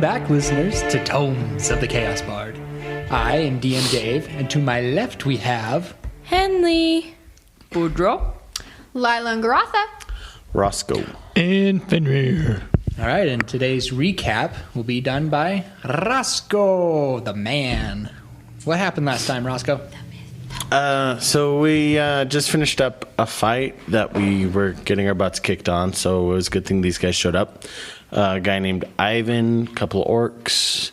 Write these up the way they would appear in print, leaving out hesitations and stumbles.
back, listeners, to Tomes of the Chaos Bard. I am DM Dave, and to my left we have... Henley. Boudreaux. Lila and Garatha. Roscoe. And Fenrir. All right, and today's recap will be done by Roscoe, the man. What happened last time, Roscoe? So we just finished up a fight that we were getting our butts kicked on, so it was a good thing these guys showed up. A guy named Ivan, a couple of orcs,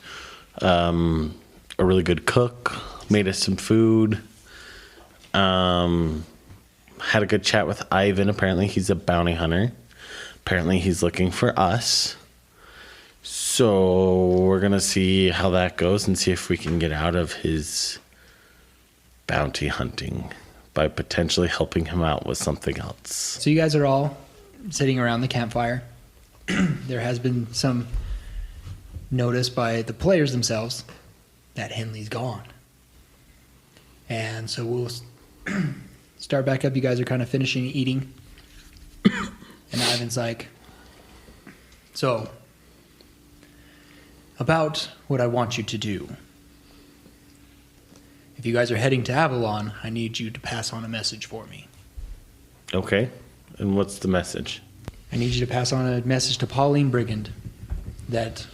a really good cook, made us some food. Had a good chat with Ivan. Apparently he's a bounty hunter. Apparently he's looking for us. So we're going to see how that goes and see if we can get out of his bounty hunting by potentially helping him out with something else. So you guys are all sitting around the campfire. There has been some notice by the players themselves that Henley's gone. And so we'll start back up. You guys are kind of finishing eating. And Ivan's like, so, about what I want you to do. If you guys are heading to Avalon, I need you to pass on a message for me. Okay. And what's the message? I need you to pass on a message to Pauline Brigand that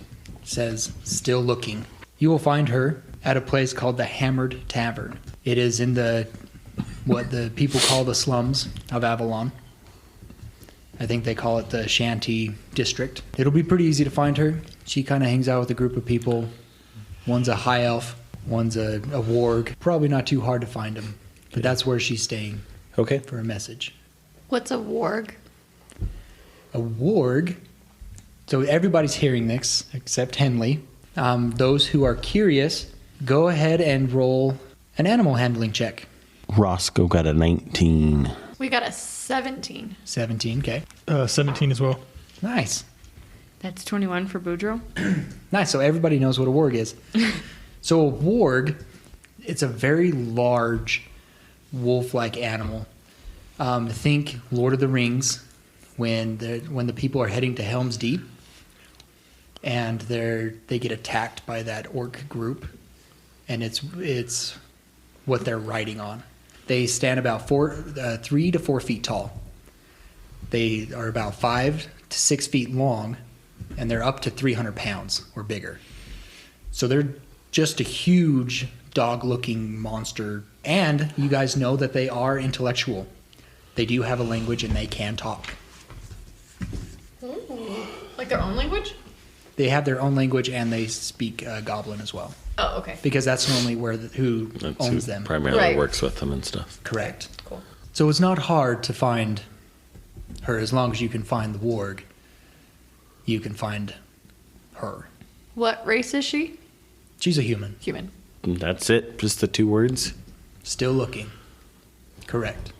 says, still looking. You will find her at a place called the Hammered Tavern. It is in what the people call the slums of Avalon. I think they call it the Shanty District. It'll be pretty easy to find her. She kind of hangs out with a group of people. One's a high elf, one's a warg. Probably not too hard to find them, but that's where she's staying. Okay. For a message. What's a warg? A warg. So everybody's hearing this except Henley. Those who are curious, go ahead and roll an animal handling check. Roscoe got a 19. We got a 17. 17, okay. 17 as well. Nice. That's 21 for Boudreaux. Nice, so everybody knows what a warg is. So a warg, it's a very large wolf-like animal. Think Lord of the Rings when the people are heading to Helm's Deep and they get attacked by that orc group, and it's what they're riding on. They stand about 3 to 4 feet tall. They are about 5 to 6 feet long, and they're up to 300 pounds or bigger. So they're just a huge dog-looking monster. And you guys know that they are intellectual. They do have a language, and they can talk. Ooh. Like their own language? They have their own language, and they speak Goblin as well. Oh, okay. Because that's normally who That's owns who them. primarily Right. works with them and stuff. Correct. Cool. So it's not hard to find her as long as you can find the warg. You can find her. What race is she? She's a human. Human. And that's it? Just the 2 words? Still looking. Correct.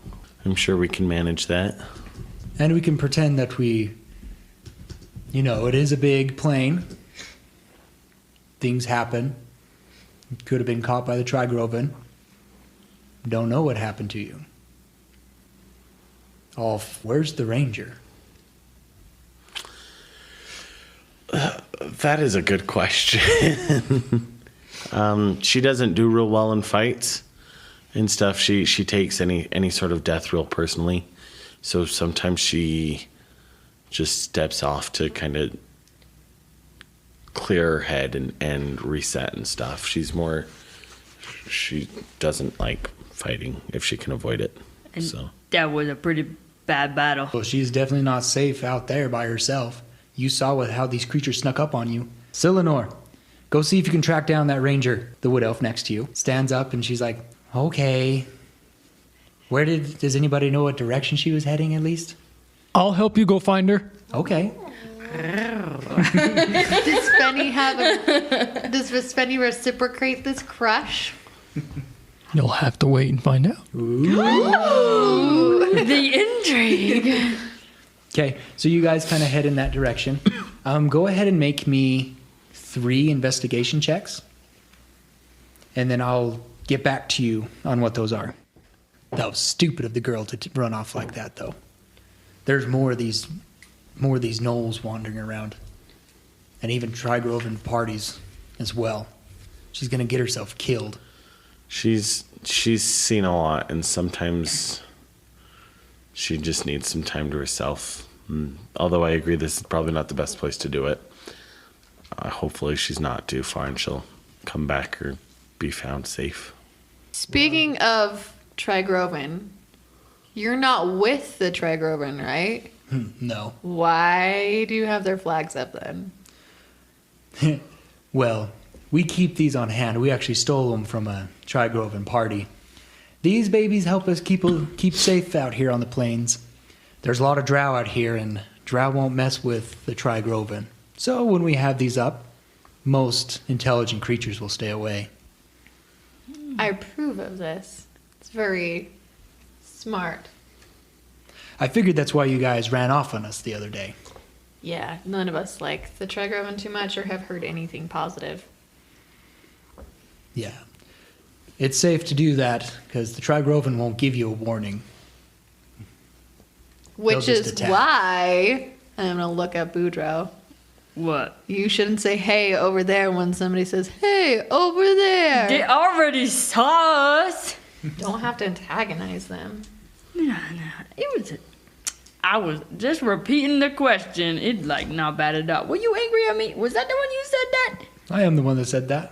I'm sure we can manage that. And we can pretend that it is a big plane. Things happen. Could have been caught by the Trigroven. Don't know what happened to you. Where's the ranger? That is a good question. She doesn't do real well in fights and stuff. She takes any sort of death real personally. So sometimes she just steps off to kind of clear her head and reset and stuff. She doesn't like fighting if she can avoid it. And so that was a pretty bad battle. Well, she's definitely not safe out there by herself. You saw how these creatures snuck up on you. Silenor, go see if you can track down that ranger. The wood elf next to you stands up, and she's like, okay. Does anybody know what direction she was heading at least? I'll help you go find her. Okay. Does Spenny reciprocate this crush? You'll have to wait and find out. The intrigue. Okay, so you guys kind of head in that direction. Go ahead and make me 3 investigation checks. And then I'll get back to you on what those are. That was stupid of the girl to run off like that, though. There's more of these gnolls wandering around. and even Trigroven parties as well. She's going to get herself killed. She's seen a lot, and sometimes she just needs some time to herself. Although I agree this is probably not the best place to do it. Hopefully she's not too far and she'll come back or be found safe. Speaking of Trigroven, you're not with the Trigroven, right? No. Why do you have their flags up then? Well, we keep these on hand. We actually stole them from a Trigroven party. These babies help us keep safe out here on the plains. There's a lot of drow out here, and drow won't mess with the Trigroven. So when we have these up, most intelligent creatures will stay away. I approve of this. It's very smart. I figured that's why you guys ran off on us the other day. Yeah, none of us like the Trigroven too much or have heard anything positive. Yeah. It's safe to do that because the Trigroven won't give you a warning. Which They'll just is attack. why I'm going to look at Boudreaux. What? You shouldn't say hey over there when somebody says hey over there. They already saw us. Don't have to antagonize them. No. It was. I was just repeating the question. It's like not bad at all. Were you angry at me? Was that the one you said that? I am the one that said that.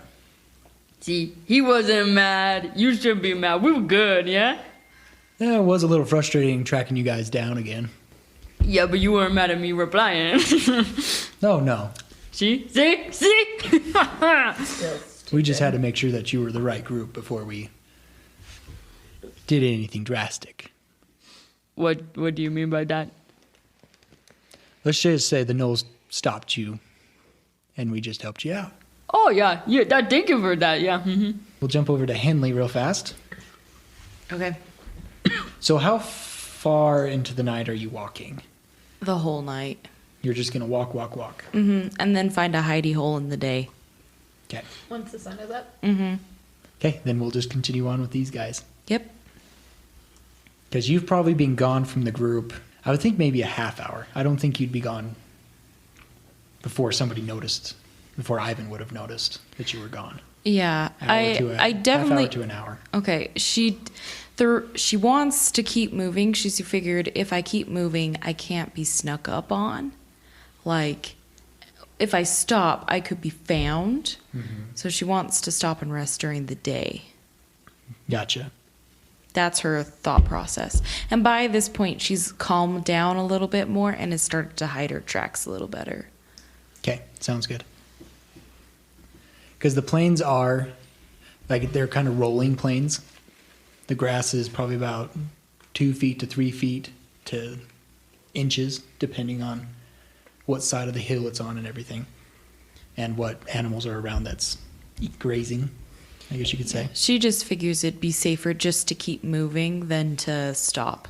See, he wasn't mad. You should be mad. We were good, yeah? Yeah, it was a little frustrating tracking you guys down again. Yeah, but you weren't mad at me replying. No. See? We just had to make sure that you were the right group before we did anything drastic. What do you mean by that? Let's just say the Knolls stopped you, and we just helped you out. Oh, yeah. Thank you for that, yeah. We'll jump over to Henley real fast. Okay. So how far into the night are you walking? The whole night. You're just going to walk. And then find a hidey hole in the day. Okay. Once the sun is up. Okay, then we'll just continue on with these guys. Yep. Because you've probably been gone from the group, I would think maybe a half hour. I don't think you'd be gone before somebody noticed, before Ivan would have noticed that you were gone. Yeah. I definitely. Half hour to an hour. Okay. She wants to keep moving. She figured if I keep moving, I can't be snuck up on. Like, if I stop, I could be found. So she wants to stop and rest during the day. Gotcha. That's her thought process. And by this point, she's calmed down a little bit more and has started to hide her tracks a little better. Okay, sounds good. Because the plains are, like, they're kind of rolling plains. The grass is probably about 2 feet to 3 feet to inches, depending on what side of the hill it's on and everything, and what animals are around that's grazing, I guess you could say. She just figures it'd be safer just to keep moving than to stop.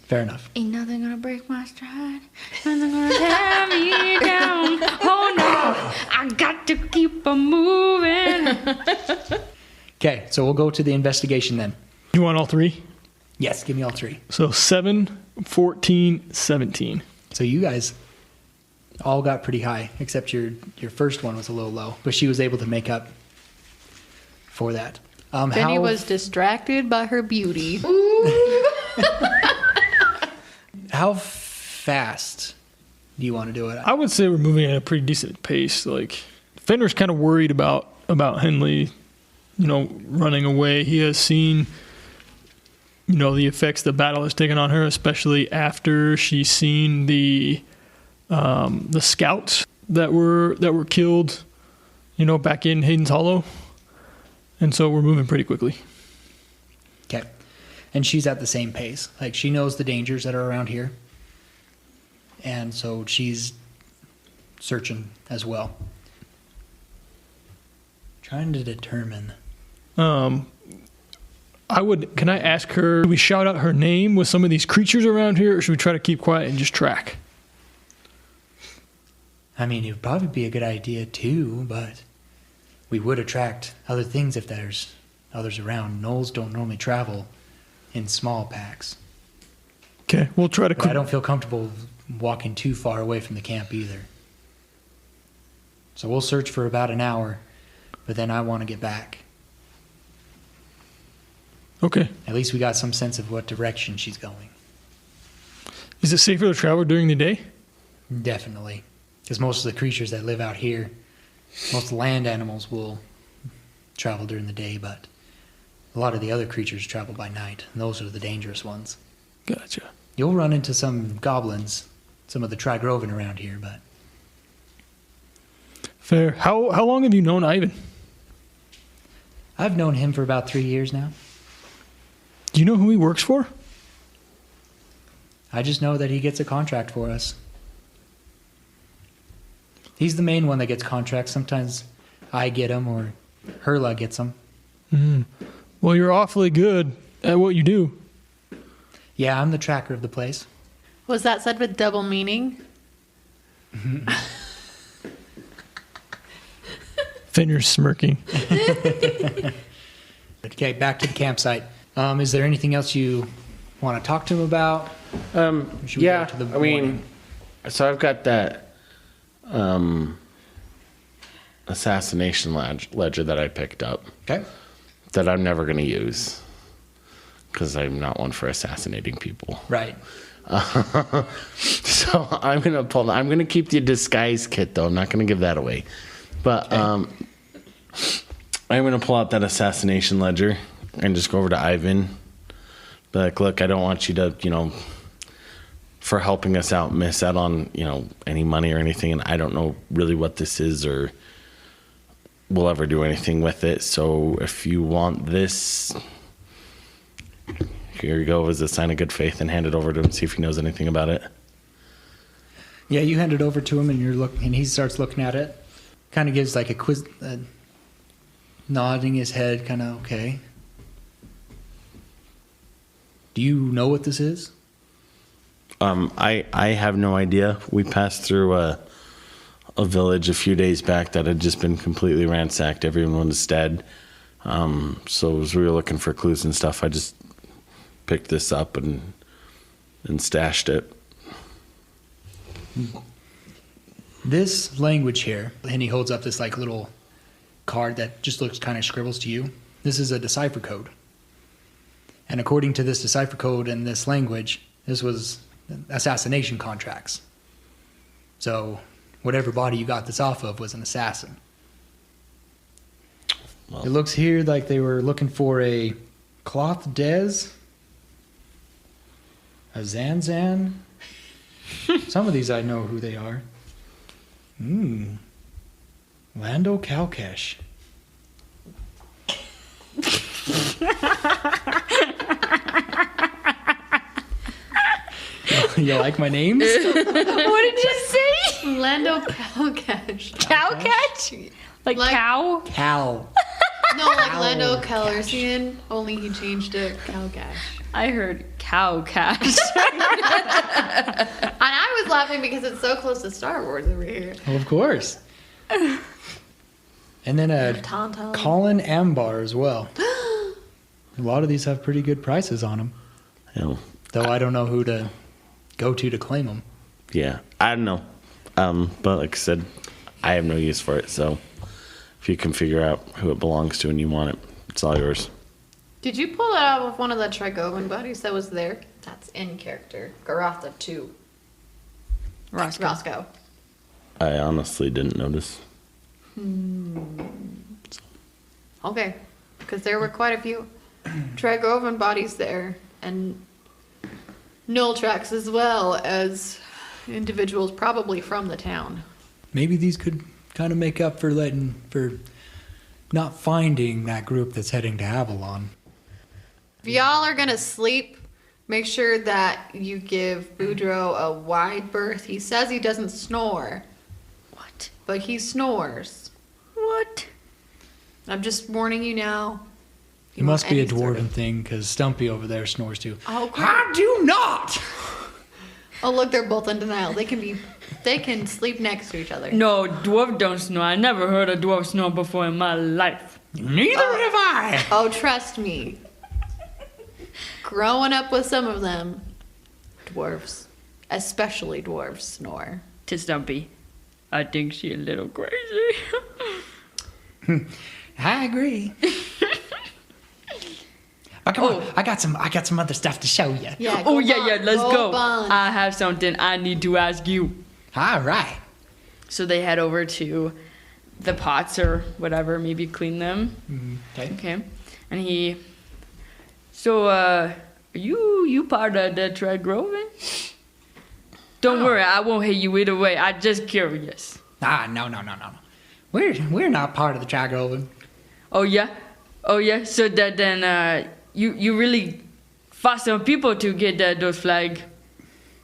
Fair enough. Ain't nothing gonna break my stride. Nothing gonna tear me down. Oh no, I got to keep on moving. Okay, so we'll go to the investigation then. You want all three? Yes, give me all three. So 7, 14, 17. So you guys all got pretty high, except your first one was a little low, but she was able to make up for that. Benny was distracted by her beauty. How fast do you want to do it? I would say we're moving at a pretty decent pace. Like, Fenrir's kind of worried about Henley, running away. He has seen, the effects the battle has taken on her, especially after she's seen the scouts that were killed, back in Hayden's Hollow. And so we're moving pretty quickly. Okay. And she's at the same pace. Like, she knows the dangers that are around here. And so she's searching as well. Trying to determine. Can I ask her, do we shout out her name with some of these creatures around here, or should we try to keep quiet and just track? I mean, it would probably be a good idea too, but we would attract other things if there's others around. Gnolls don't normally travel in small packs. Okay, we'll try to. But I don't feel comfortable walking too far away from the camp either. So we'll search for about an hour, but then I want to get back. Okay. At least we got some sense of what direction she's going. Is it safer to travel during the day? Definitely. Because most of the creatures that live out here, most land animals will travel during the day, but a lot of the other creatures travel by night, and those are the dangerous ones. Gotcha. You'll run into some goblins, some of the Trigrovan around here, but Fair. How long have you known Ivan? I've known him for about 3 years now. Do you know who he works for? I just know that he gets a contract for us. He's the main one that gets contracts. Sometimes I get them or Herla gets them. Well, you're awfully good at what you do. Yeah, I'm the tracker of the place. Was that said with double meaning? Fenrir's smirking. Okay, back to the campsite. Is there anything else you want to talk to him about? Or should we go to the morning? So I've got that assassination ledger that I picked up Okay. that I'm never going to use because I'm not one for assassinating people. Right. So I'm going to keep the disguise kit though. I'm not going to give that away. But I'm going to pull out that assassination ledger and just go over to Ivan. Be like, look, I don't want you to, for helping us out, miss out on, any money or anything. And I don't know really what this is or will ever do anything with it. So if you want this, here you go as a sign of good faith, and hand it over to him, see if he knows anything about it. Yeah, you hand it over to him, and he starts looking at it. Kind of gives like a quiz, nodding his head, kind of okay. Do you know what this is? I have no idea. We passed through a village a few days back that had just been completely ransacked. Everyone was dead. So as we were looking for clues and stuff, I just picked this up and stashed it. This language here, and he holds up this like little card that just looks kind of scribbles to you. This is a Decipher Code. And according to this Decipher Code and this language, this was assassination contracts. So whatever body you got this off of was an assassin. Well, It looks here like they were looking for a Cloth Des, a Zanzan. Some of these I know who they are. Lando Kalkesh. You like my names? What did you say? Lando Calcash. Cow catch? Like cow? Cow. No, like Lando Calrissian, only he changed to Calcash. I heard cow catch. And I was laughing because it's so close to Star Wars over here. Well, of course. And then a Tauntaun. Colin Ambar as well. A lot of these have pretty good prices on them. Though I don't know who to go to claim them. yeah, I don't know. But like I said, I have no use for it. So if you can figure out who it belongs to and you want it, it's all yours. Did you pull that out with one of the Trigovan buddies that was there? That's in character. Garatha 2. Roscoe. I honestly didn't notice. Okay. Because there were quite a few Trigovan bodies there. And Nultrax as well as individuals probably from the town. Maybe these could kind of make up for not finding that group that's heading to Avalon. If y'all are gonna sleep, make sure that you give Boudreaux a wide berth. He says he doesn't snore, What? but he snores. What? I'm just warning you now. It must be a Any sort dwarven of- thing, because Stumpy over there snores too. Oh, great. I do not! Oh, look, they're both in denial. They can sleep next to each other. No, dwarf don't snore. I never heard a dwarf snore before in my life. Neither have I! Oh, trust me. Growing up with some of them, dwarves, especially dwarves, snore. To Stumpy. I think she a little crazy. I agree. Oh, come on. I got some other stuff to show you. Yeah. Oh, go yeah, on, yeah, let's go. on. I have something I need to ask you. All right. So they head over to the pots or whatever, maybe clean them. Okay. Okay. And so, are you part of the Tread Groven? Don't worry, I won't hit you either way. I'm just curious. No. We're not part of the Trigroven. Oh, yeah? So then, you really fought some people to get those flag.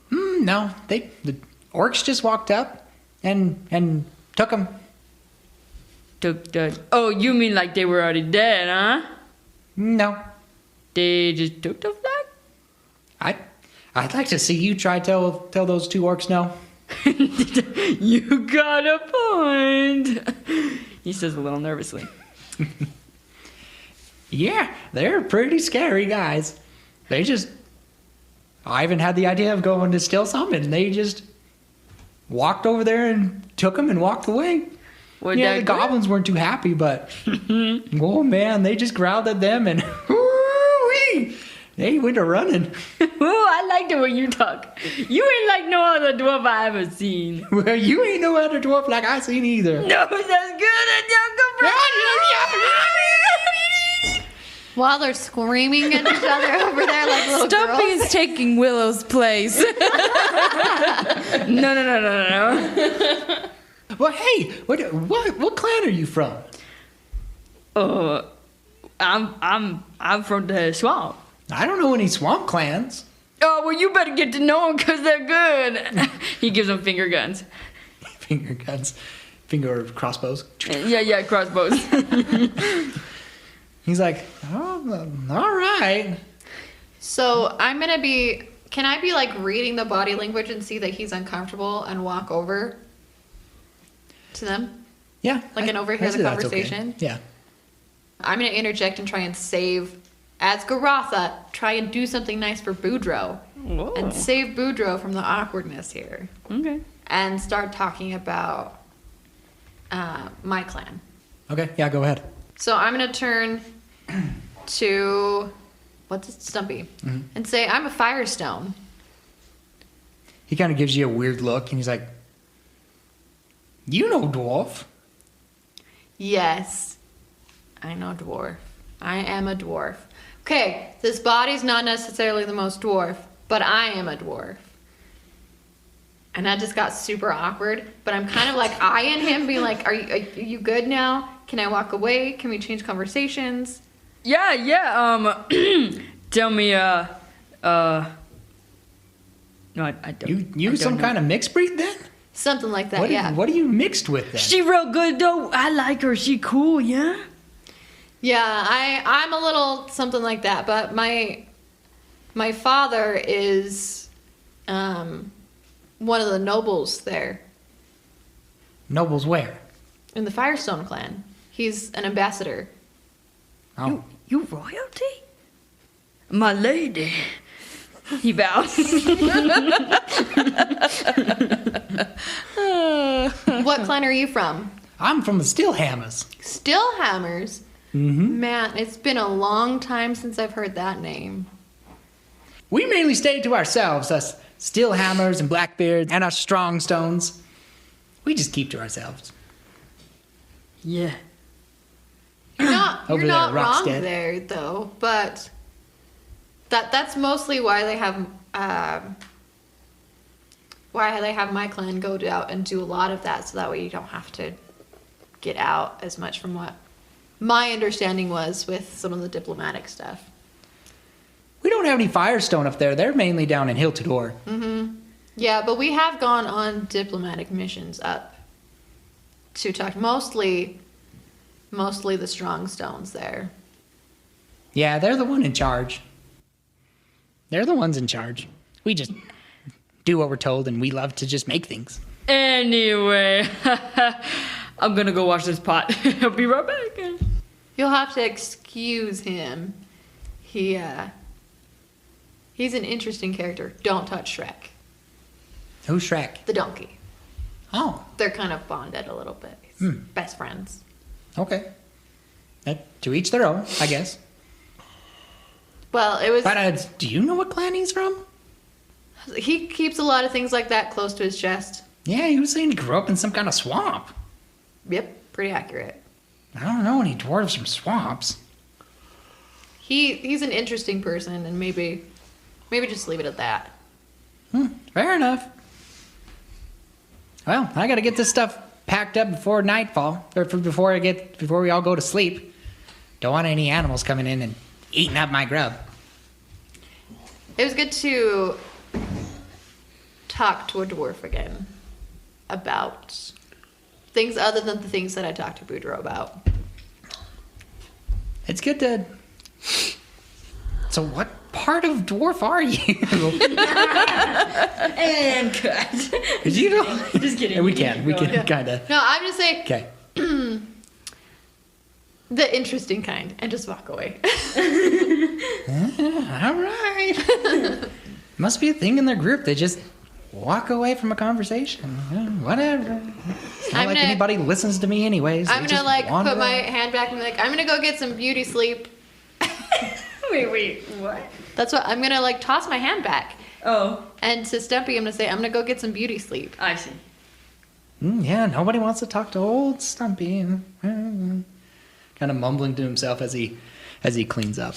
No, the orcs just walked up and took them. Oh, you mean like they were already dead, huh? No, They just took the flag? I'd like to see you try tell those two orcs no. You got a point. He says a little nervously. Yeah, they're pretty scary guys. Ivan had the idea of going to steal some, and they just walked over there and took them and walked away. Was Yeah, that the good? goblins weren't too happy, but oh man, they just growled at them and woo-wee, they went a running. Ooh, I like the way you talk. You ain't like no other dwarf I ever seen. Well, you ain't no other dwarf like I seen either. No, that's good. While they're screaming at each other over there like little Stumpy girls. is taking Willow's place. No. Well, hey, what clan are you from? I'm from the swamp. I don't know any swamp clans. Oh, well, you better get to know them because they're good. He gives them finger guns. Finger guns, finger crossbows. Yeah, crossbows. He's like, oh, all right. So can I be like reading the body language and see that he's uncomfortable and walk over to them? Yeah. Like and overhear I see the that's okay. conversation? Yeah. I'm going to interject and try and save, as Garotha, try and do something nice for Boudreaux. Whoa. And save Boudreaux from the awkwardness here. Okay. And start talking about my clan. Okay. Yeah. Go ahead. So I'm going to turn to, what's it, Stumpy, and say, I'm a Firestone. He kind of gives you a weird look, and he's like, "You know, dwarf." Yes, I know dwarf. I am a dwarf. Okay, this body's not necessarily the most dwarf, but I am a dwarf. And that just got super awkward, but I'm kind of like eyeing him, being like, are you good now? Can I walk away? Can we change conversations? Yeah. Tell me, no, I don't. You some kind of mixed breed then? Something like that, yeah. What are you mixed with then? She real good though. I like her. She cool, yeah. Yeah, I'm a little something like that, but my father is one of the nobles there Nobles where? in the Firestone clan. He's an ambassador. Oh. You royalty? My lady. He bows. What clan are you from? I'm from the Stillhammers. Stillhammers? Mm-hmm. Man, it's been a long time since I've heard that name. We mainly stay to ourselves, us Stillhammers and Blackbeards and our Strongstones. We just keep to ourselves. Yeah. Over You're not there, wrong Rockstead. there, though. But that's mostly why they have my clan go out and do a lot of that, so that way you don't have to get out as much from what my understanding was with some of the diplomatic stuff. We don't have any Firestone up there. They're mainly down in Hiltador. Yeah, but we have gone on diplomatic missions up to talk mostly the Strongstones there. Yeah, they're the one in charge. They're the ones in charge. We just do what we're told, and we love to just make things. Anyway, I'm gonna go wash this pot. I'll be right back. You'll have to excuse him. He's an interesting character. Don't touch Shrek, Who's Shrek? the donkey. Oh, They're kind of bonded a little bit. Best friends. okay. To each their own, I guess. Well, it was. But do you know what clan he's from? He keeps a lot of things like that close to his chest. Yeah, he was saying he grew up in some kind of swamp. Yep, pretty accurate. I don't know any dwarves from swamps. He's an interesting person, and maybe just leave it at that. Fair enough. Well, I gotta get this stuff packed up before nightfall, or before we all go to sleep. Don't want any animals coming in and eating up my grub. It was good to talk to a dwarf again about things other than the things that I talked to Boudreaux about. It's good to. So, what part of dwarf are you? And cut. 'Cause you know, Just kidding. we You can keep going. kind of. No, I'm just saying Okay. the interesting kind, and just walk away. All right. Must be a thing in their group. They just walk away from a conversation. Whatever. It's not I'm like gonna- anybody listens to me anyways. They I'm gonna just like wander put my around. hand back and be like, I'm gonna go get some beauty sleep. Wait, what? That's what I'm gonna like toss my hand back. Oh, And to Stumpy, I'm gonna say, I'm gonna go get some beauty sleep. I see. Yeah, nobody wants to talk to old Stumpy. Kind of mumbling to himself as he cleans up.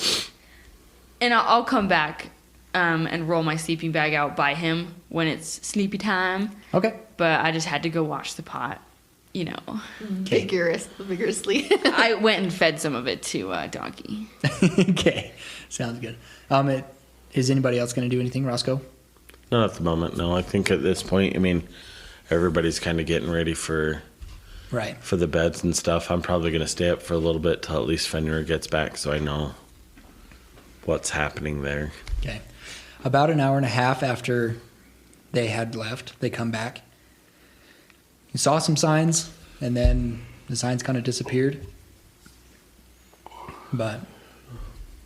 And I'll come back and roll my sleeping bag out by him when it's sleepy time. Okay. But I just had to go wash the pot. You know, Okay. Vigorously. I went and fed some of it to Donkey. Okay. Sounds good. Is anybody else going to do anything, Roscoe? Not at the moment, no. I think at this point, I mean, everybody's kind of getting ready for Right. the beds and stuff. I'm probably going to stay up for a little bit till at least Fenrir gets back so I know what's happening there. Okay. About an hour and a half after they had left, they come back. You saw some signs, and then the signs kind of disappeared. But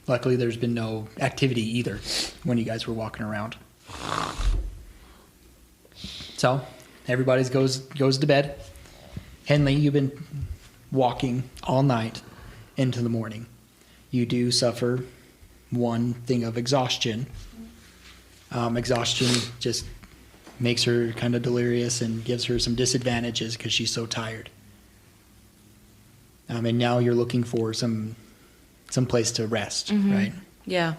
luckily, there's been no activity either when you guys were walking around. So everybody goes to bed. Henley, you've been walking all night into the morning. You do suffer one thing of exhaustion. Exhaustion just makes her kind of delirious and gives her some disadvantages because she's so tired. And now you're looking for some place to rest, right? Yeah.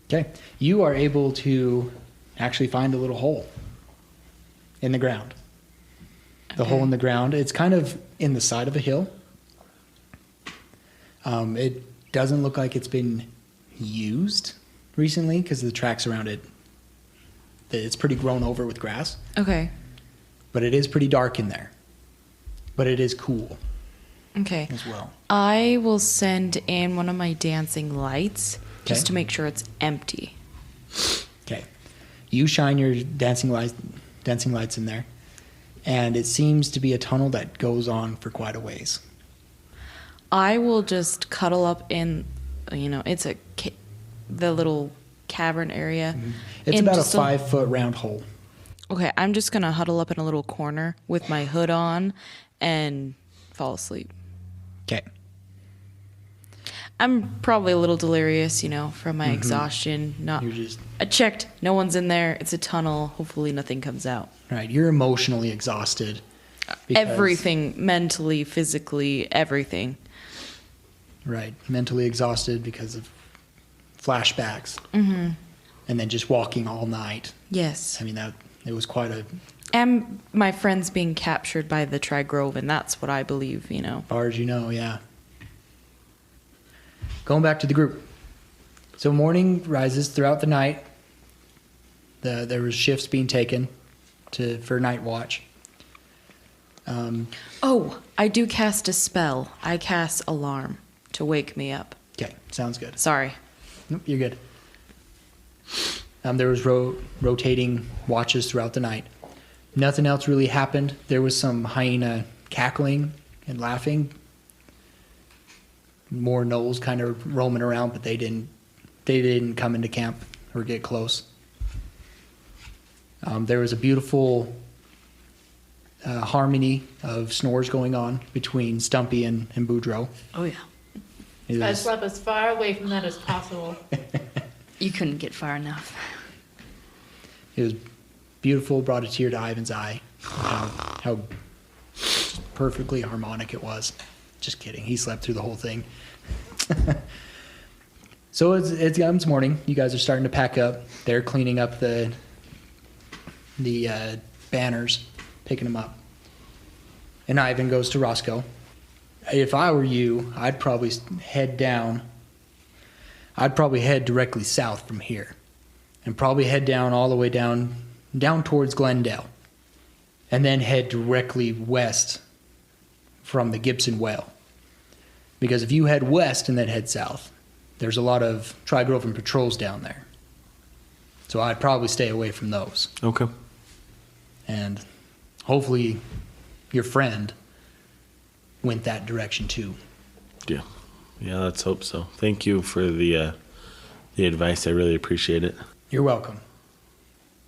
Okay. You are able to actually find a little hole in the ground. The hole in the ground, it's kind of in the side of a hill. It doesn't look like it's been used recently because the tracks around it, it's pretty grown over with grass. Okay. But it is pretty dark in there. But it is cool Okay. as well. I will send in one of my dancing lights just Okay. to make sure it's empty. Okay. You shine your dancing lights in there, and it seems to be a tunnel that goes on for quite a ways. I will just cuddle up in, it's the little cavern area. It's And about a just 5-foot round hole. Okay, I'm just gonna huddle up in a little corner with my hood on and fall asleep. Okay. I'm probably a little delirious, from my exhaustion. You're just I checked. No one's in there. It's a tunnel. Hopefully nothing comes out. right. You're emotionally exhausted. because- Everything, mentally, physically, everything. Right. Mentally exhausted because of flashbacks. Mm-hmm. And then just walking all night. Yes. I mean, it was quite a, And my friends being captured by the Trigrove, and that's what I believe, far as you know, yeah. Going back to the group. So morning rises throughout the night. There was shifts being taken for night watch. Oh, I do cast a spell. I cast Alarm to wake me up. Okay, sounds good. Sorry. Nope, you're good. There was rotating watches throughout the night. Nothing else really happened. There was some hyena cackling and laughing. More gnolls kind of roaming around, but they didn't come into camp or get close. There was a beautiful harmony of snores going on between Stumpy and Boudreaux. Oh, yeah. It I was, slept as far away from that as possible. You couldn't get far enough. it was beautiful, brought a tear to Ivan's eye. How perfectly harmonic it was. Just kidding. He slept through the whole thing. So it's morning. You guys are starting to pack up. They're cleaning up the banners, picking them up. And Ivan goes to Roscoe. If I were you, I'd probably head down. I'd probably head directly south from here. And probably head down all the way down towards Glendale. And then head directly west from the Gibson Well. Because if you head west and then head south, there's a lot of Tri-Groven patrols down there. So I'd probably stay away from those. Okay. And hopefully your friend went that direction too. Yeah. Yeah, let's hope so. Thank you for the advice. I really appreciate it. You're welcome.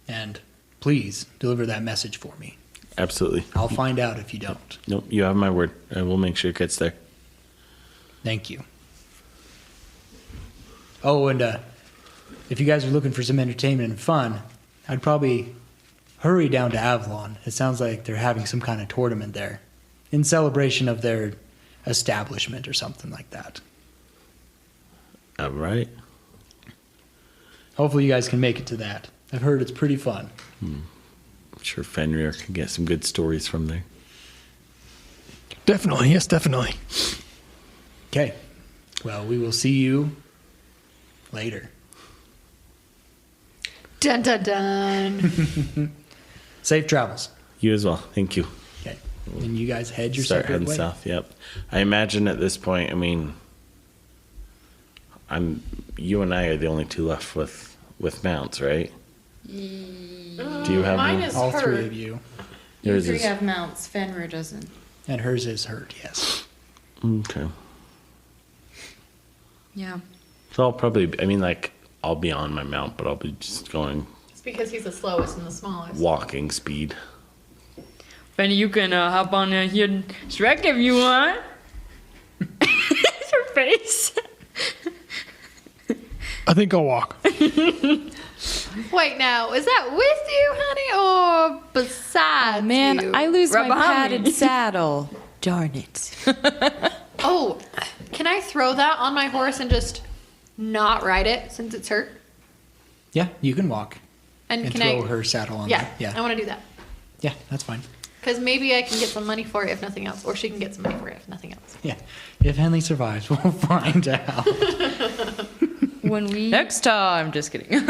And please deliver that message for me. Absolutely. I'll find out if you don't. Nope, you have my word. I will make sure it gets there. Thank you. Oh, and if you guys are looking for some entertainment and fun, I'd probably hurry down to Avalon. It sounds like they're having some kind of tournament there in celebration of their establishment or something like that. All right. Hopefully you guys can make it to that. I've heard it's pretty fun. I'm sure Fenrir can get some good stories from there. Definitely, yes, definitely. Okay. Well, we will see you later. Dun dun dun. Safe travels. You as well. Thank you. Okay. And you guys head your Start separate heading way. south. Yep. I imagine at this point, I mean, you and I are the only two left with mounts, right? Do you have Mine one? is All hurt. three of you. You Yours three is- have mounts. Fenrir doesn't. And hers is hurt, yes. Okay. Yeah. So I'll probably, I mean, like, I'll be on my mount, but I'll be just going It's because he's the slowest and the smallest. walking speed. Fanny, you can hop on here, Shrek, if you want. Your face. I think I'll walk. Wait, now, is that with you, honey, or besides Man, you? I lose Right my behind me. padded saddle. Darn it. Oh, can I throw that on my horse and just not ride it since it's hurt? Yeah, you can walk And and can throw I? her saddle on Yeah, there. Yeah. I want to do that. Yeah, that's fine. Because maybe I can get some money for it if nothing else, or she can get some money for it if nothing else. Yeah. If Henley survives, we'll find out. When we Next time. Just kidding.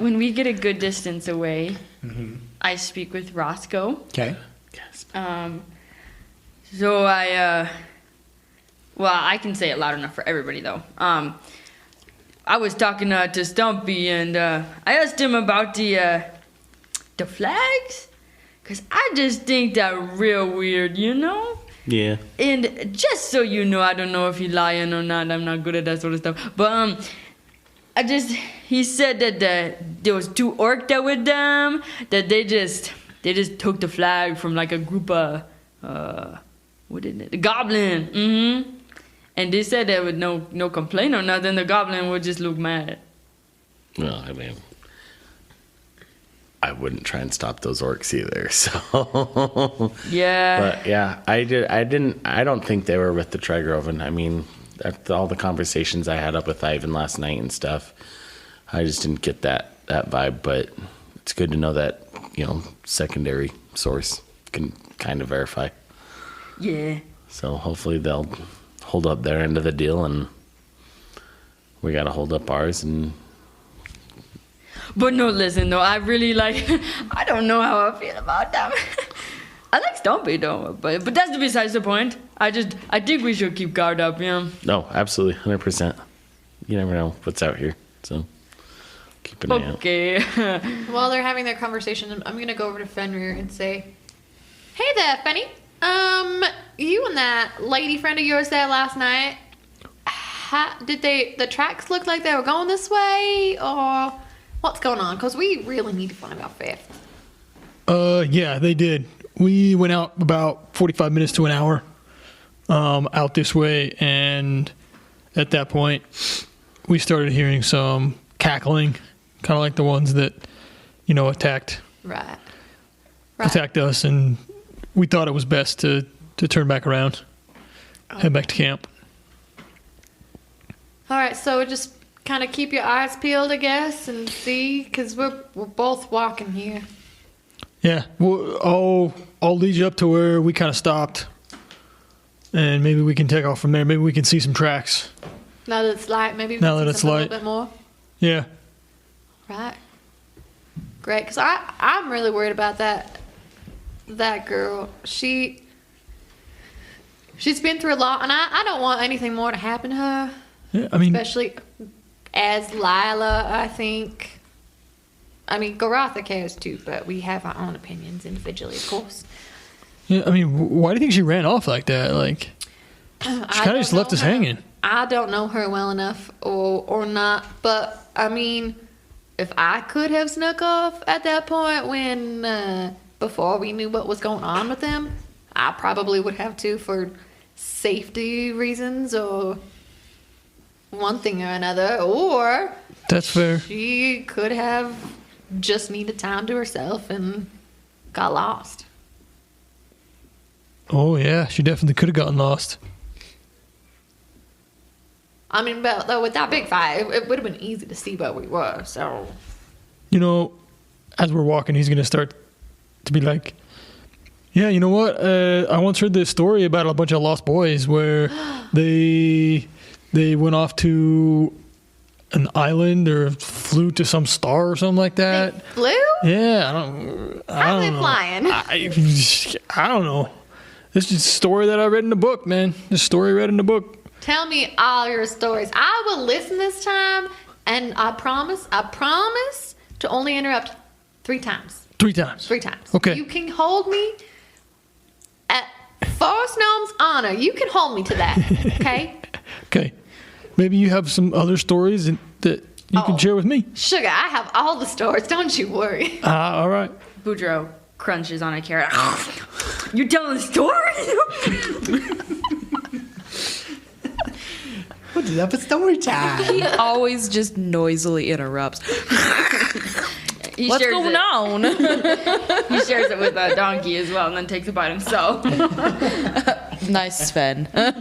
when we get a good distance away, Mm-hmm. I speak with Roscoe. Okay. Yes. So well, I can say it loud enough for everybody though. I was talking to Stumpy and I asked him about the flags, cause I just think that real weird, you know. Yeah. And just so you know, I don't know if he's lying or not. I'm not good at that sort of stuff. But he said that there was two orcs that were them. That they just took the flag from like a group of what is it? The goblin. Mm-hmm. And they said there was no complaint or nothing. The goblin would just look mad. Well, I mean, I wouldn't try and stop those orcs either. So. Yeah. But yeah, I don't think they were with the Tri-Groven. I mean, after all the conversations I had up with Ivan last night and stuff, I just didn't get that vibe. But it's good to know that, secondary source can kind of verify. Yeah. So hopefully they'll hold up their end of the deal, and we got to hold up ours. And But no, listen though, I really I don't know how I feel about them. I like Stumpy though, but that's besides the point. I think we should keep guard up, no, absolutely, 100%. You never know what's out here, so keep an eye out. Okay. While they're having their conversation, I'm gonna go over to Fenrir and say, "Hey there, Fenny. You and that lady friend of yours there last night. Did the tracks look like they were going this way, or what's going on? Because we really need to find our fifth. Yeah, they did. We went out about 45 minutes to an hour out this way, and at that point, we started hearing some cackling, kind of like the ones that, attacked Right. attacked us, and we thought it was best to turn back around, head back to camp. All right, so just kind of keep your eyes peeled, I guess, and see, because we're both walking here. Yeah, well, I'll lead you up to where we kind of stopped, and maybe we can take off from there. Maybe we can see some tracks. Now that it's light, maybe we Now can that see it's something light. a little bit more. Yeah. Right. Great, because I'm really worried about that girl. She's been through a lot, and I don't want anything more to happen to her. Yeah, I mean, Especially as Lila, I think. I mean, Garotha cares too, but we have our own opinions individually, of course. yeah, I mean, why do you think she ran off like that? Like, she kind of just left us hanging. I don't know her well enough or not, but I mean, if I could have snuck off at that point when, before we knew what was going on with them, I probably would have to for safety reasons or one thing or another, or That's fair. she could have just needed time to herself and got lost. Oh, yeah, she definitely could have gotten lost. I mean, but though with that big fight, it would have been easy to see where we were, so. As we're walking, he's going to start to be like, yeah, you know what? I once heard this story about a bunch of lost boys where they went off to an island or flew to some star or something like that. Blue? Yeah, I How don't they know. flying? I don't know. This is a story that I read in the book, man. This story I read in the book. Tell me all your stories. I will listen this time, and I promise to only interrupt 3 times. 3 times. 3 times. Okay. You can hold me at Forest Gnome's honor. You can hold me to that, okay? Okay. Maybe you have some other stories that you can share with me. Sugar, I have all the stories. Don't you worry. All right. Boudreaux crunches on a carrot. You're telling stories? What's up? It's story time. He always just noisily interrupts. He What's shares going it. on? He shares it with a donkey as well, and then takes a bite himself. Nice, Sven. Right?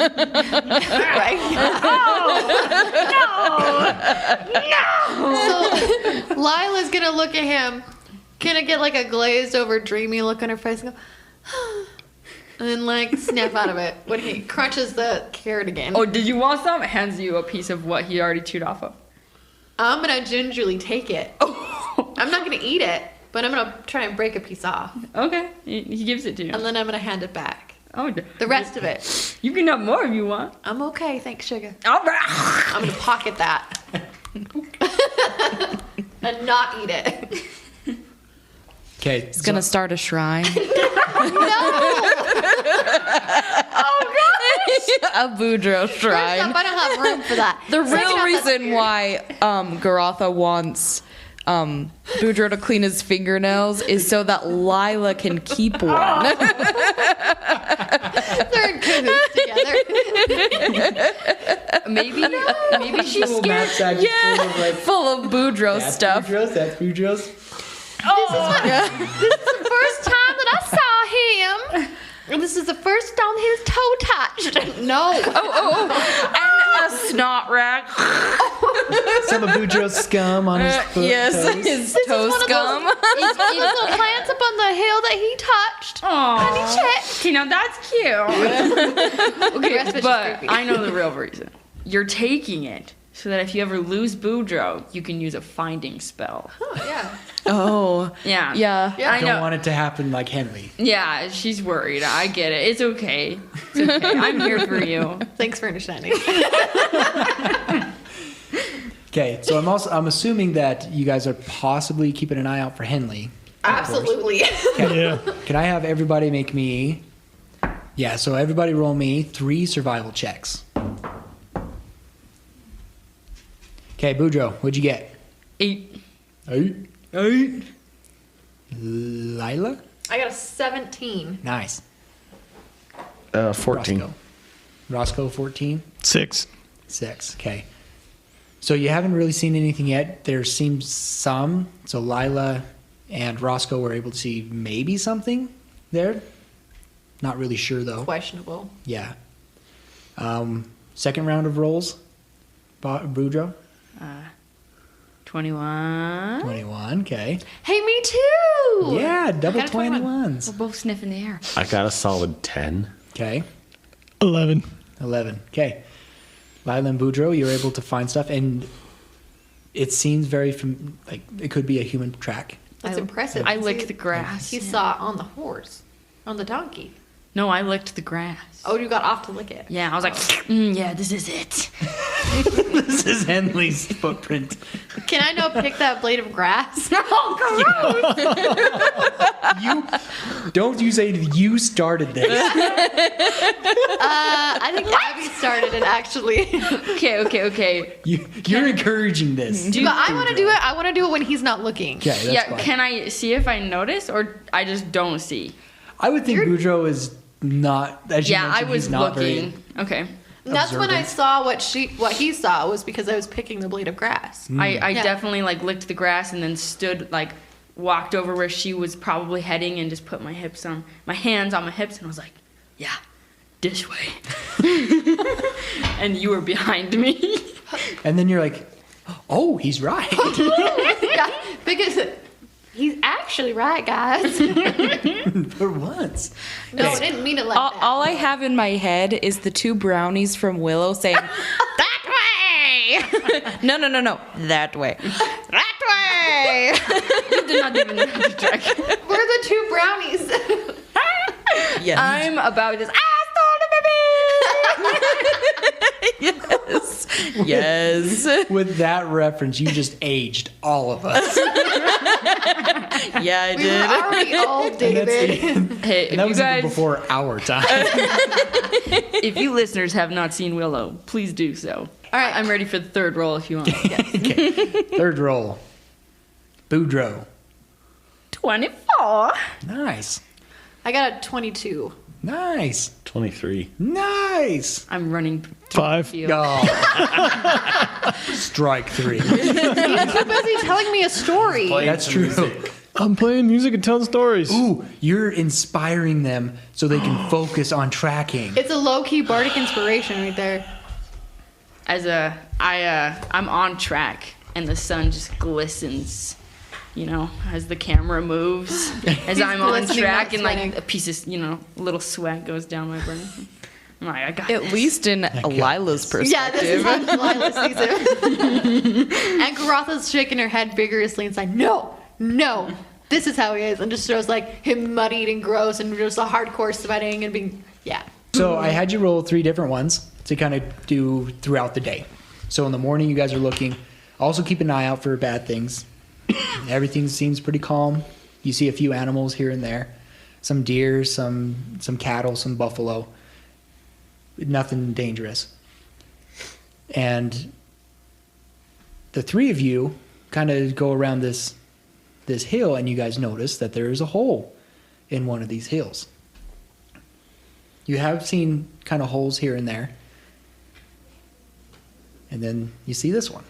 So Lila's gonna look at him, gonna get like a glazed over dreamy look on her face and go, and then like snap out of it when he crunches the carrot again. Oh, did you want some? Hands you a piece of what he already chewed off of. I'm gonna gingerly take it. I'm not gonna eat it, but I'm gonna try and break a piece off, Okay, he gives it to you. and then I'm gonna hand it back. Oh, The rest of it, you can have more if you want. I'm okay, thanks, sugar. All right. I'm gonna pocket that and not eat it. Okay. He's gonna start a shrine. A Boudreaux First shrine. off, I don't have room for that. The Second real off, that's reason weird. why Garotha wants Boudreaux to clean his fingernails is so that Lila can keep one. They're in cahoots together. Maybe she's scared. Full of Boudreaux stuff. That's Boudreaux's. This is the first time that I saw him. And this is the first time his toe touched. No. And a snot rack. Some of Boudreaux's scum on his foot. Yes, toes. his This toe is one of scum. those little plants up on the hill that he touched. And he checked. Okay, now that's cute. The rest of it's just But creepy. I know the real reason. You're taking it so that if you ever lose Boudreaux, you can use a finding spell. Oh, yeah. Oh, Yeah. yeah. I Don't know. want it to happen like Henley. Yeah, she's worried. I get it. It's okay. It's okay. I'm here for you. Thanks for understanding. Okay, so I'm assuming that you guys are possibly keeping an eye out for Henley. Absolutely. Yeah. Can I have everybody make me? Yeah, so everybody roll me 3 survival checks. Okay, Boudreaux, what'd you get? 8. 8. 8. Lila? I got a 17. Nice. 14. Roscoe, 14. 6. 6. Okay. So you haven't really seen anything yet. There seems some. So Lila and Roscoe were able to see maybe something there. Not really sure though. Questionable. Yeah. Second round of rolls. Boudreaux? 21. 21. Okay. Hey, me too! Yeah, double got a 21. 21s. We're both sniffing the air. I got a solid 10. Okay. 11. 11. Okay. Lila and Boudreaux, you're able to find stuff, and it seems very like it could be a human track. That's impressive. I because licked he- the grass. He yeah. saw it on the horse, on the donkey. No, I licked the grass. Oh, you got off to lick it. Yeah, I was like, yeah, this is it. This is Henley's footprint. Can I now pick that blade of grass? Don't you say you started this. I think Abby started it actually. Okay. You're encouraging this. But I want to do it. I want to do it when he's not looking. Okay, that's Yeah, fine. can I see if I notice or I just don't see? I would think Boudreaux is not. As you Yeah, I mentioned, was he's not looking. Okay. And that's when I observant. saw what he saw was because I was picking the blade of grass. I Yeah. definitely like licked the grass and then stood like walked over where she was probably heading and just put my hands on my hips and was like, yeah, this way. And you were behind me. And then you're like, oh, he's right. Yeah, because he's actually right, guys. For once. No, I didn't mean it like that. All I have in my head is the 2 brownies from Willow saying, that way! No, that way. That way! You did not even know how to track. We're the 2 brownies. Yes. I'm about this. Yes. Yes. With that reference, you just aged all of us. Yeah, I We were already old, David. Hey, And that if was you even guys, before our time. if you listeners have not seen Willow, please do so. All right, I'm ready for the third roll if you want. Okay. Third roll. Boudreaux. 24. Nice. I got a 22. Nice. 23. Nice. I'm running. 5. Oh. Strike 3. He's too busy telling me a story. That's true. I'm playing music and telling stories. Ooh, you're inspiring them so they can focus on tracking. It's a low-key bardic inspiration right there. I'm on track and the sun just glistens, you know, as the camera moves, as I'm on glistening, track not and like sweating. a piece of, you know, little sweat goes down my brain. I'm like, I got At this. least in Lila's Yeah, this is perspective. how Delilah sees it. And Karatha's shaking her head vigorously and saying, no, this is how he is. And just shows like him muddied and gross and just a hardcore sweating and being, yeah. So I had you roll 3 different ones to kind of do throughout the day. So in the morning, you guys are looking. Also keep an eye out for bad things. Everything seems pretty calm. You see a few animals here and there. Some deer, some cattle, some buffalo. Nothing dangerous. And the 3 of you kind of go around this hill, and you guys notice that there is a hole in one of these hills. You have seen kind of holes here and there. And then you see this one.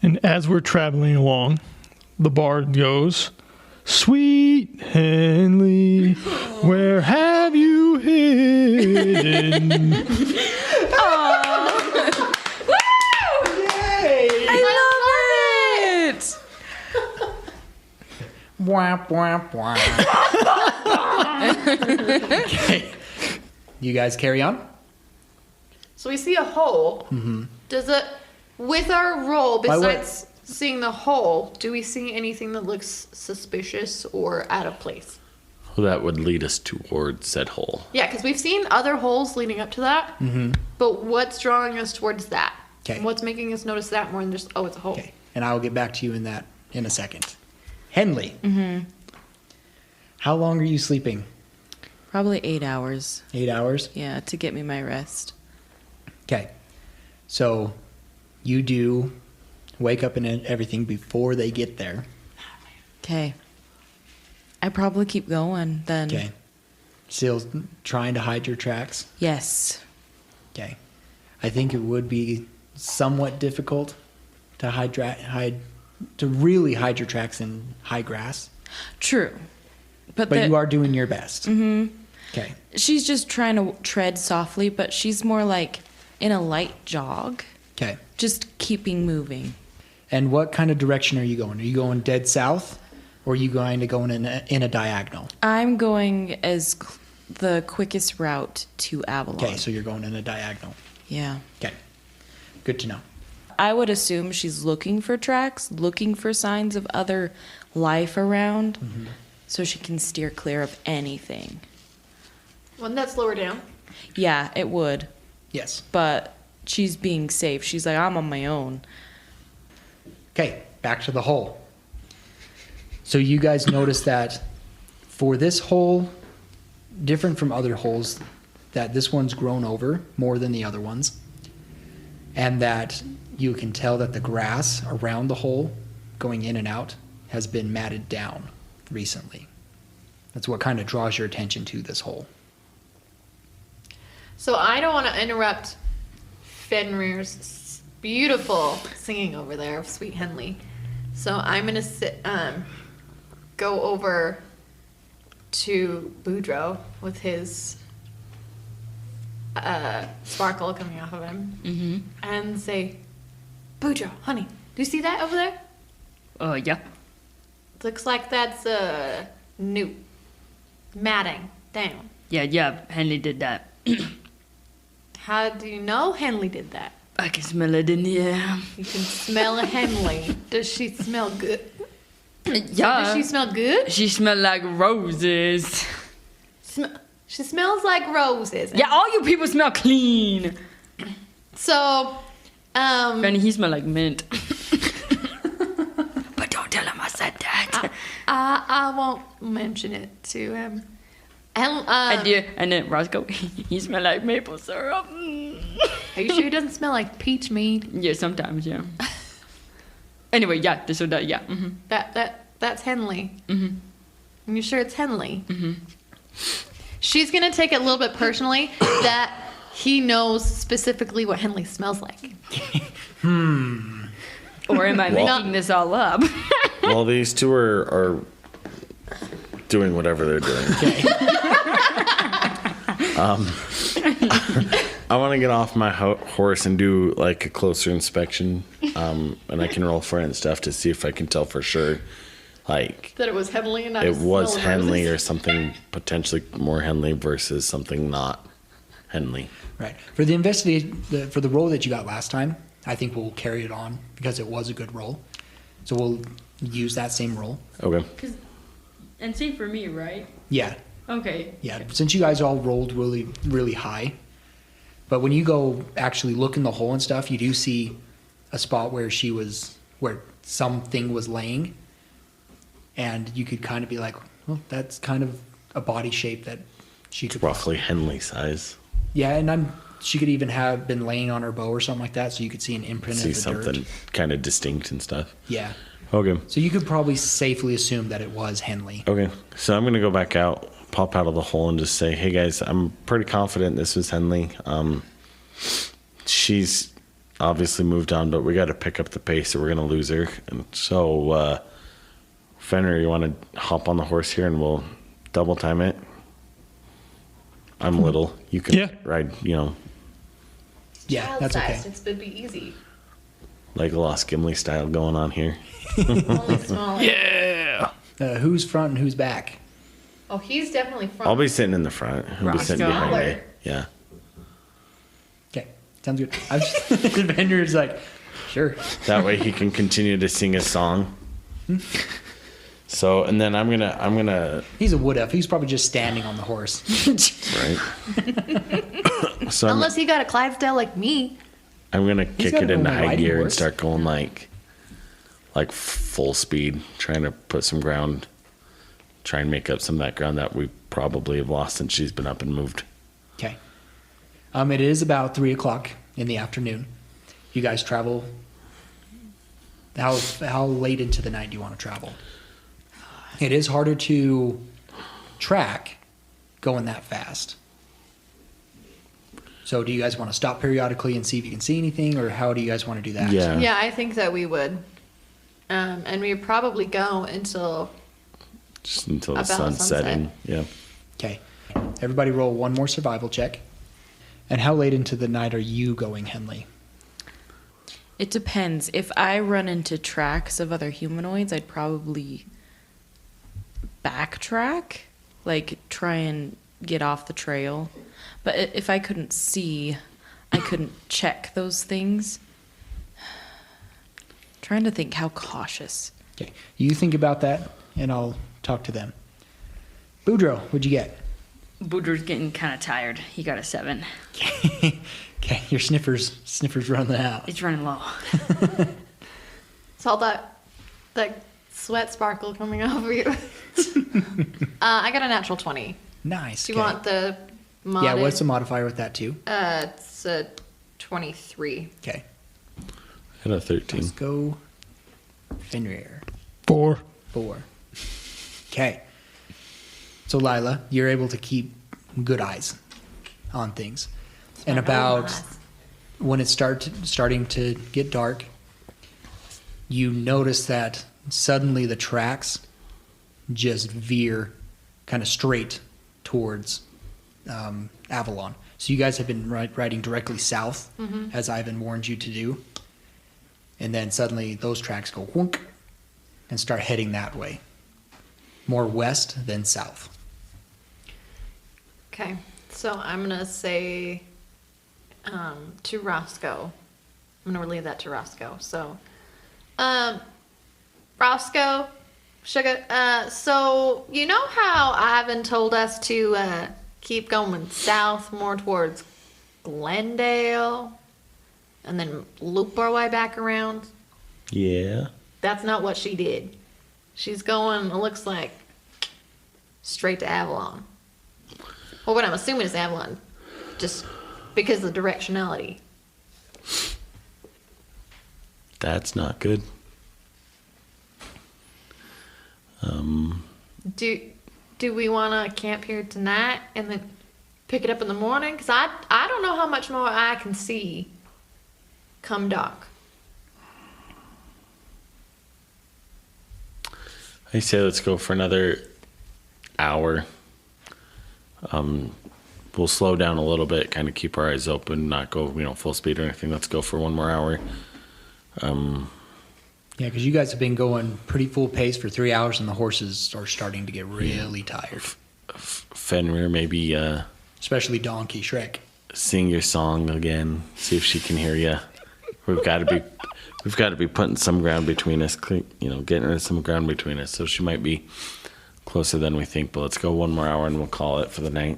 And as we're traveling along, the bard goes, "Sweet Henley, where have you hidden?" I love it! Wah, wah, wah. Okay. You guys carry on? So we see a hole. Does it, with our roll, By what- besides seeing the hole, do we see anything that looks suspicious or out of place? Well, that would lead us towards said hole. Yeah, because we've seen other holes leading up to that. But what's drawing us towards that? 'Kay. What's making us notice that more than just, oh, it's a hole? Okay. And I will get back to you in that in a second. Henley. How long are you sleeping? Probably 8 hours. 8 hours? Yeah, to get me my rest. Okay. So you do wake up and everything before they get there. Okay. I probably keep going then. Okay. Still trying to hide your tracks. Yes. Okay. I think it would be somewhat difficult to really hide your tracks in high grass. True. But you are doing your best. Mm-hmm. Okay. She's just trying to tread softly, but she's more like in a light jog. Okay. Just keeping moving. And what kind of direction are you going? Are you going dead south, or are you going to go in a diagonal? I'm going as the quickest route to Avalon. Okay, so you're going in a diagonal. Yeah. Okay. Good to know. I would assume she's looking for tracks, looking for signs of other life around, so she can steer clear of anything. Wouldn't that slow her down? Yeah, it would. Yes. But she's being safe. She's like, I'm on my own. Okay, back to the hole. So you guys notice that for this hole, different from other holes, that this one's grown over more than the other ones, and that you can tell that the grass around the hole going in and out has been matted down recently. That's what kind of draws your attention to this hole. So I don't want to interrupt Fenrir's beautiful singing over there of Sweet Henley. So I'm gonna go over to Boudreaux with his sparkle coming off of him, and say, "Boudreaux, honey, do you see that over there? Yeah. Looks like that's new matting down. Yeah, Henley did that. How do you know Henley did that? I can smell it in the air. You can smell a Henley. Does she smell good? Yeah. Does she smell good? She smelled like roses. She smells like roses. Yeah, all you people smell clean. So, Benny, he smelled like mint. But don't tell him I said that. I won't mention it to him. And, I did. And then Roscoe, he smelled like maple syrup. Are you sure he doesn't smell like peach mead? Yeah, sometimes, yeah. Anyway, yeah, so that, yeah. That's Henley. Mm-hmm. And you sure it's Henley? Mm-hmm. She's gonna take it a little bit personally that he knows specifically what Henley smells like. Or am I making this all up? Well, these two are doing whatever they're doing. I want to get off my horse and do like a closer inspection, and I can roll for it and stuff to see if I can tell for sure, like That it was Henley and not it just was smelling Henley roses. or something potentially more Henley versus something not Henley. Right. For the for the roll that you got last time, I think we'll carry it on because it was a good roll. So we'll use that same roll. Okay. And same for me, right? Yeah. Okay. Yeah. Since you guys all rolled really, really high. But when you go actually look in the hole and stuff, you do see a spot where something was laying. And you could kind of be like, well, that's kind of a body shape that she could Roughly Henley size. Yeah, and she could even have been laying on her bow or something like that, so you could see an imprint See of the something dirt. kind of distinct and stuff. Yeah. Okay. So you could probably safely assume that it was Henley. Okay. So I'm going to go back out, pop out of the hole, and just say, hey, guys, I'm pretty confident this was Henley. She's obviously moved on, but we got to pick up the pace or we're going to lose her. And so, Fenrir, you want to hop on the horse here and we'll double time it? I'm little. You can ride, Yeah, that's okay. Child-sized, It would be easy. like Lost Gimli style going on here. Only smaller. Yeah. Who's front and who's back? Oh, he's definitely front. I'll be sitting in the front. He'll be sitting Roscoe. behind me. Smaller. Yeah. Okay, sounds good. I was Fenrir's like, sure. That way he can continue to sing his song. So, and then I'm gonna He's a wood elf. He's probably just standing on the horse. right. So Unless he got a Clydesdale like me. I'm gonna kick got it a into normal high riding gear and horse. start going like full speed, trying to put some ground, try and make up some of that ground that we probably have lost since she's been up and moved. Okay. It is about 3:00 in the afternoon. You guys travel How late into the night do you want to travel? It is harder to track going that fast. So do you guys want to stop periodically and see if you can see anything, or how do you guys want to do that? Yeah. Yeah, I think that we would. And we'd probably go until Just until the About sun's sunset. setting. Yeah. Okay. Everybody roll one more survival check. And how late into the night are you going, Henley? It depends. If I run into tracks of other humanoids, I'd probably backtrack, like try and get off the trail. But if I couldn't see, I couldn't check those things. Trying to think how cautious. Okay. You think about that, and I'll talk to them. Boudreaux, what'd you get? Boudreaux's getting kind of tired. He got a 7. Okay, your sniffers running out. It's running low. it's all that sweat sparkle coming over you. I got a natural 20. Nice. Do you want the modded? Yeah, what's the modifier with that too? It's a 23. Okay. I had a 13. Let's go Fenrir. 4. 4. Okay. So Lila, you're able to keep good eyes on things. And about when it starting to get dark, you notice that suddenly the tracks just veer kind of straight towards Avalon. So you guys have been riding directly south, as Ivan warned you to do. And then suddenly those tracks go whoonk and start heading that way. More west than south. Okay, so I'm gonna say to Roscoe. I'm gonna relay that to Roscoe. So, Roscoe, sugar. So you know how Ivan told us to keep going south, more towards Glendale, and then loop our way back around? Yeah. That's not what she did. She's going, it looks like, straight to Avalon. Well, what I'm assuming is Avalon, just because of the directionality. That's not good. Do we want to camp here tonight and then pick it up in the morning? Because I don't know how much more I can see come dark. I say let's go for another hour. We'll slow down a little bit, kind of keep our eyes open, not go, full speed or anything. Let's go for one more hour. Yeah, because you guys have been going pretty full pace for 3 hours, and the horses are starting to get really tired. Fenrir, maybe Especially Donkey Shrek. sing your song again. See if she can hear you. We've got to be putting some ground between us. Getting rid of some ground between us. So she might be closer than we think. But let's go one more hour, and we'll call it for the night.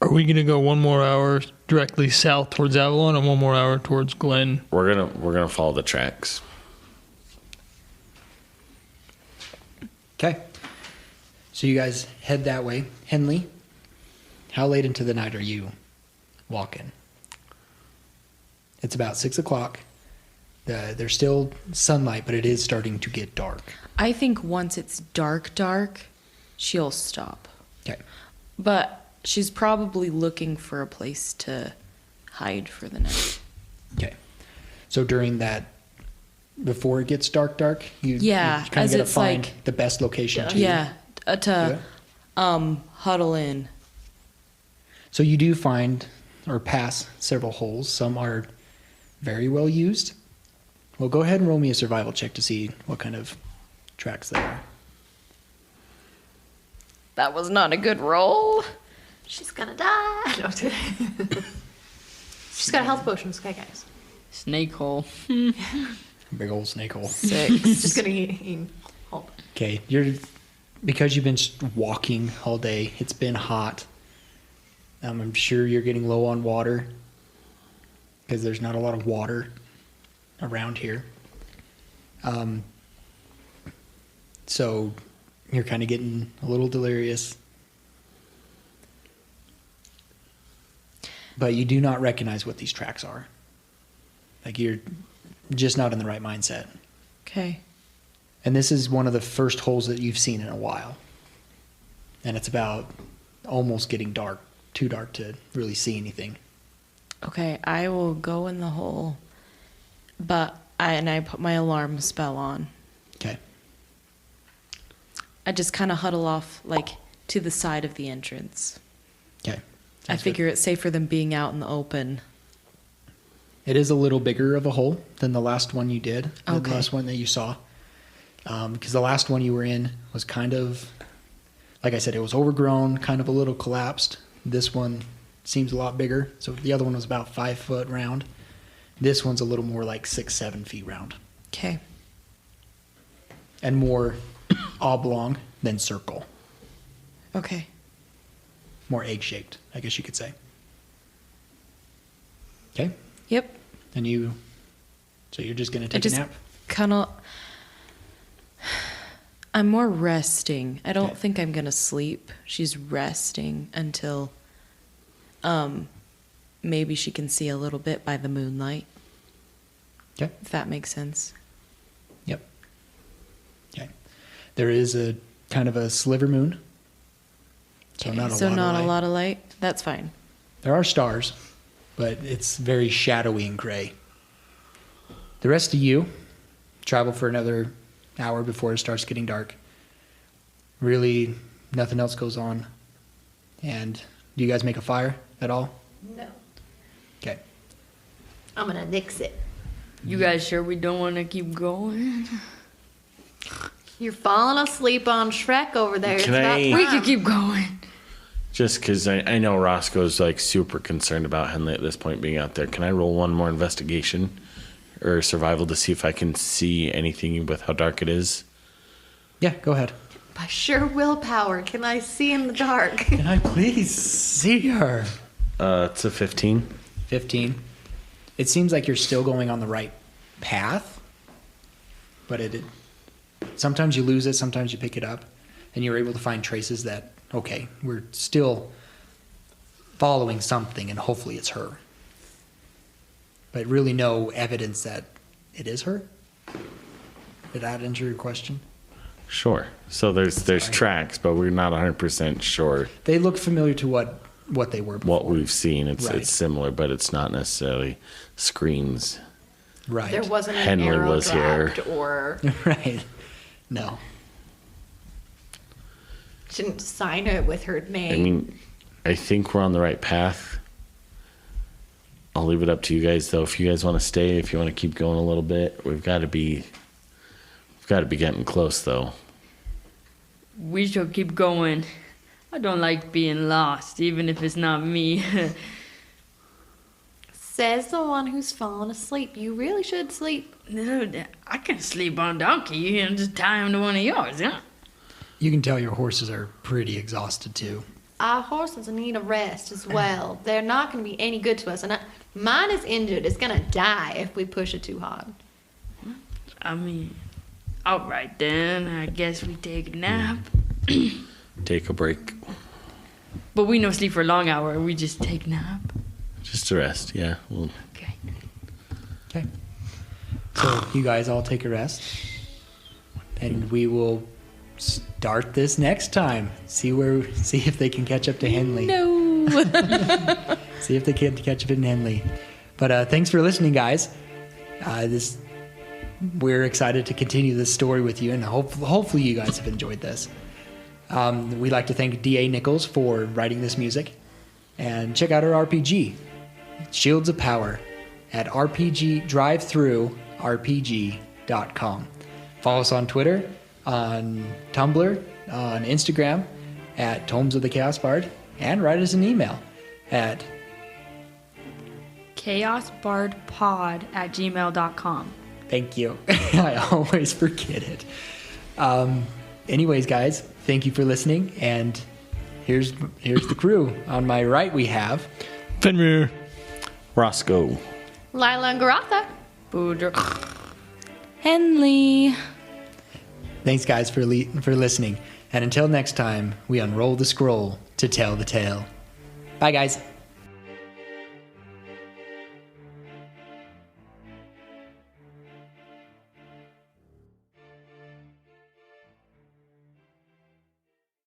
Are we gonna go one more hour directly south towards Avalon and one more hour towards Glen? We're gonna follow the tracks. Okay. So you guys head that way. Henley, how late into the night are you walking? It's about 6 o'clock. There's still sunlight, but it is starting to get dark. I think once it's dark, she'll stop. Okay. But she's probably looking for a place to hide for the night. Okay. So during that, before it gets dark, you Yeah, kind of as got to it's find like- the best location to Yeah, to do it. huddle in. So you do find or pass several holes. Some are very well used. Well, go ahead and roll me a survival check to see what kind of tracks there are. That was not a good roll. She's gonna die. No, I'm kidding. She's got a health potion. It's okay, guys. Snake hole. Big old snake hole. 6. Just gonna eat. Hold. Okay, because you've been walking all day. It's been hot. I'm sure you're getting low on water because there's not a lot of water around here. So you're kind of getting a little delirious. But you do not recognize what these tracks are. Like just not in the right mindset. Okay. And this is one of the first holes that you've seen in a while. And it's about almost getting dark, too dark to really see anything. Okay, I will go in the hole, but I put my alarm spell on. Okay. I just kind of huddle off, like, to the side of the entrance. Okay. I figure it's safer than being out in the open. It is a little bigger of a hole than the last one you did, the Okay. last one that you saw. Because the last one you were in was kind of, like I said, it was overgrown, kind of a little collapsed. This one seems a lot bigger. So the other one was about 5 foot round. This one's a little more like 6-7 feet round. Okay. And more oblong than circle. Okay. More egg-shaped, I guess you could say. Okay? Yep. And so you're just going to I take a just nap? kind of. I'm more resting. I don't Okay. think I'm gonna sleep. She's resting until, maybe she can see a little bit by the moonlight. Okay. If that makes sense. Yep. Okay. There is a kind of a sliver moon. So Okay, not a so lot not of a light. lot of light. That's fine. There are stars, but it's very shadowy and gray. The rest of you travel for another hour before it starts getting dark. Really, nothing else goes on. And do you guys make a fire at all? No. Okay. I'm gonna nix it. You guys sure we don't want to keep going? You're falling asleep on Shrek over there. Can it's about I- We time. could keep going. Just because I know Roscoe's like super concerned about Henley at this point being out there. Can I roll one more investigation or survival to see if I can see anything with how dark it is? Yeah, go ahead. By sheer willpower, can I see in the dark? Can I please see her? It's a 15. 15. It seems like you're still going on the right path, but sometimes you lose it, sometimes you pick it up, and you're able to find traces that, okay, we're still following something, and hopefully it's her. But really no evidence that it is her? Did that answer your question? Sure. So there's tracks, but we're not 100% sure They look familiar to what they were before. what we've seen. It's Right. it's similar, but it's not necessarily screens. Right. There wasn't an Henley arrow was here. dropped or Right. No. she didn't sign it with her name. I mean, I think we're on the right path. I'll leave it up to you guys, though. If you guys want to stay, if you want to keep going a little bit, we've got to be getting close, though. We should keep going. I don't like being lost, even if it's not me. Says the one who's fallen asleep. You really should sleep. I can sleep on donkey. You can just tie him to one of yours, huh? You can tell your horses are pretty exhausted too. Our horses need a rest as well. They're not going to be any good to us. And mine is injured. It's going to die if we push it too hard. I mean, all right then. I guess we take a nap. Take a break. But we no sleep for a long hour. We just take a nap. Just to rest, yeah. Well, Okay. Okay. So you guys all take a rest, and we will start this next time. See if they can catch up to Henley. No. See if they can catch up in Henley. But thanks for listening, guys. We're excited to continue this story with you, and hopefully you guys have enjoyed this. We'd like to thank D.A. Nichols for writing this music, and check out our RPG, Shields of Power, at rpgdrivethroughrpg.com. Follow us on Twitter, on Tumblr, on Instagram at Tomes of the Chaos Bard, and write us an email at chaosbardpod@gmail.com. Thank you. I always forget it. Anyways, guys, thank you for listening, and here's the crew. On my right, we have Fenrir. Roscoe. Lila and Garatha. Boudre. Henley. Thanks, guys, for listening. And until next time, we unroll the scroll to tell the tale. Bye, guys.